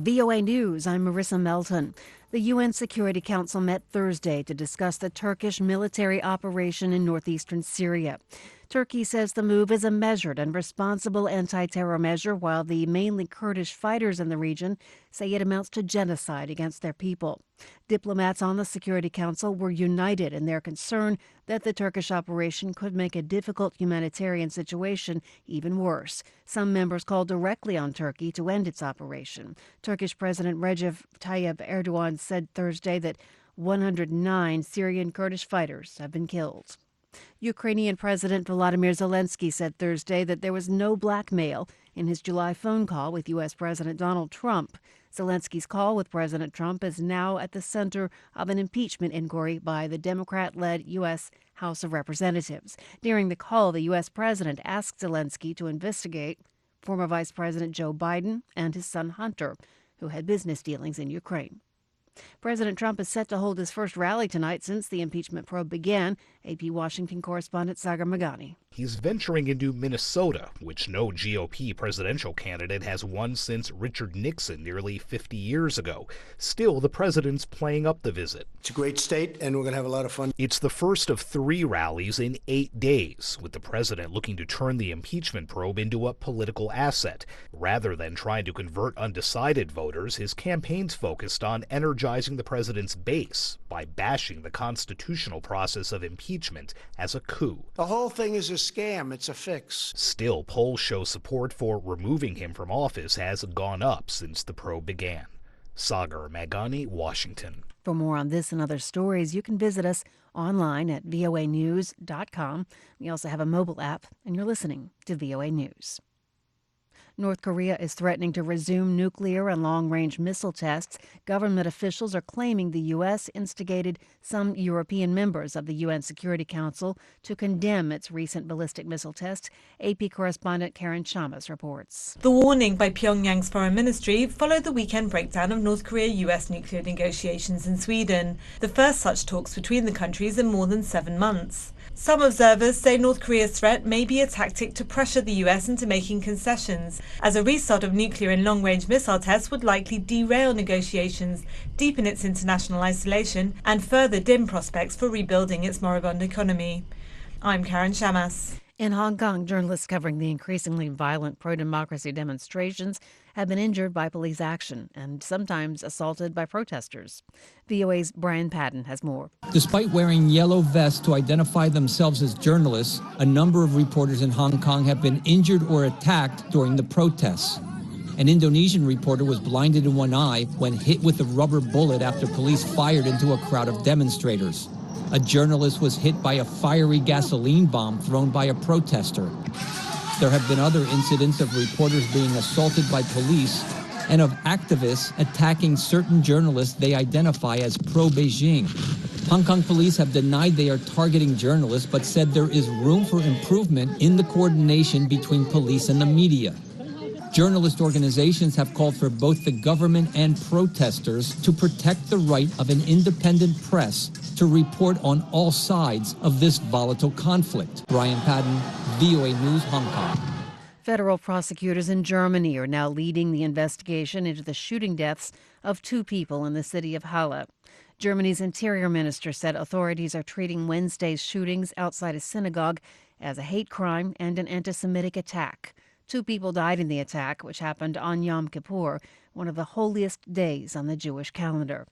VOA News, I'm Marissa Melton. The UN Security Council met Thursday to discuss the Turkish military operation in northeastern Syria. Turkey says the move is a measured and responsible anti-terror measure, while the mainly Kurdish fighters in the region say it amounts to genocide against their people. Diplomats on the Security Council were united in their concern that the Turkish operation could make a difficult humanitarian situation even worse. Some members called directly on Turkey to end its operation. Turkish President Recep Tayyip Erdogan said Thursday that 109 Syrian Kurdish fighters have been killed. Ukrainian President Volodymyr Zelensky said Thursday that there was no blackmail in his July phone call with U.S. President Donald Trump. Zelensky's call with President Trump is now at the center of an impeachment inquiry by the Democrat-led U.S. House of Representatives. During the call, the U.S. president asked Zelensky to investigate former Vice President Joe Biden and his son Hunter, who had business dealings in Ukraine. President Trump is set to hold his first rally tonight since the impeachment probe began. AP Washington correspondent Sagar Magani. He's venturing into Minnesota, which no GOP presidential candidate has won since Richard Nixon nearly 50 years ago. Still, the president's playing up the visit. It's a great state, and we're going to have a lot of fun. It's the first of 3 rallies in 8 days, with the president looking to turn the impeachment probe into a political asset. Rather than trying to convert undecided voters, his campaign's focused on energizing the president's base by bashing the constitutional process of impeachment as a coup. The whole thing is a scam. It's a fix. Still, polls show support for removing him from office has gone up since the probe began. Sagar Magani, Washington. For more on this and other stories, you can visit us online at voanews.com. We also have a mobile app, and you're listening to VOA News. North Korea is threatening to resume nuclear and long-range missile tests. Government officials are claiming the U.S. instigated some European members of the UN Security Council to condemn its recent ballistic missile tests. AP correspondent Karen Chamas reports. The warning by Pyongyang's foreign ministry followed the weekend breakdown of North Korea-U.S. nuclear negotiations in Sweden, the first such talks between the countries in more than 7 months. Some observers say North Korea's threat may be a tactic to pressure the U.S. into making concessions, as a restart of nuclear and long-range missile tests would likely derail negotiations, deepen its international isolation, and further dim prospects for rebuilding its moribund economy. I'm Karen Chamas. In Hong Kong, journalists covering the increasingly violent pro-democracy demonstrations have been injured by police action and sometimes assaulted by protesters. VOA's Brian Padden has more. Despite wearing yellow vests to identify themselves as journalists, a number of reporters in Hong Kong have been injured or attacked during the protests. An Indonesian reporter was blinded in one eye when hit with a rubber bullet after police fired into a crowd of demonstrators. A journalist was hit by a fiery gasoline bomb thrown by a protester. There have been other incidents of reporters being assaulted by police and of activists attacking certain journalists they identify as pro-Beijing. Hong Kong police have denied they are targeting journalists, but said there is room for improvement in the coordination between police and the media. Journalist organizations have called for both the government and protesters to protect the right of an independent press to report on all sides of this volatile conflict. Brian Padden, VOA News, Hong Kong. Federal prosecutors in Germany are now leading the investigation into the shooting deaths of 2 people in the city of Halle. Germany's interior minister said authorities are treating Wednesday's shootings outside a synagogue as a hate crime and an anti-Semitic attack. 2 people died in the attack, which happened on Yom Kippur, one of the holiest days on the Jewish calendar.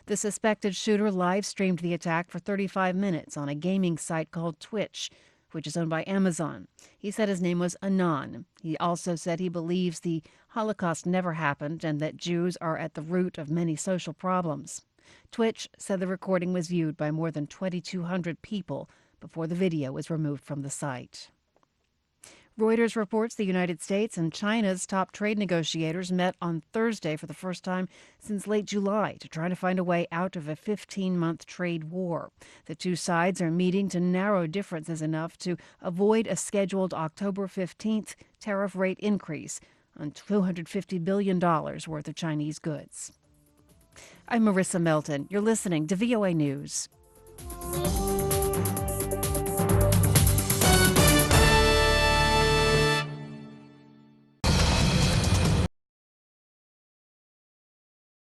The suspected shooter live-streamed the attack for 35 minutes on a gaming site called Twitch, which is owned by Amazon. He said his name was Anon. He also said he believes the Holocaust never happened and that Jews are at the root of many social problems. Twitch said the recording was viewed by more than 2,200 people before the video was removed from the site. Reuters reports the United States and China's top trade negotiators met on Thursday for the first time since late July to try to find a way out of a 15-month trade war. The 2 sides are meeting to narrow differences enough to avoid a scheduled October 15th tariff rate increase on $250 billion worth of Chinese goods. I'm Marissa Melton. You're listening to VOA News.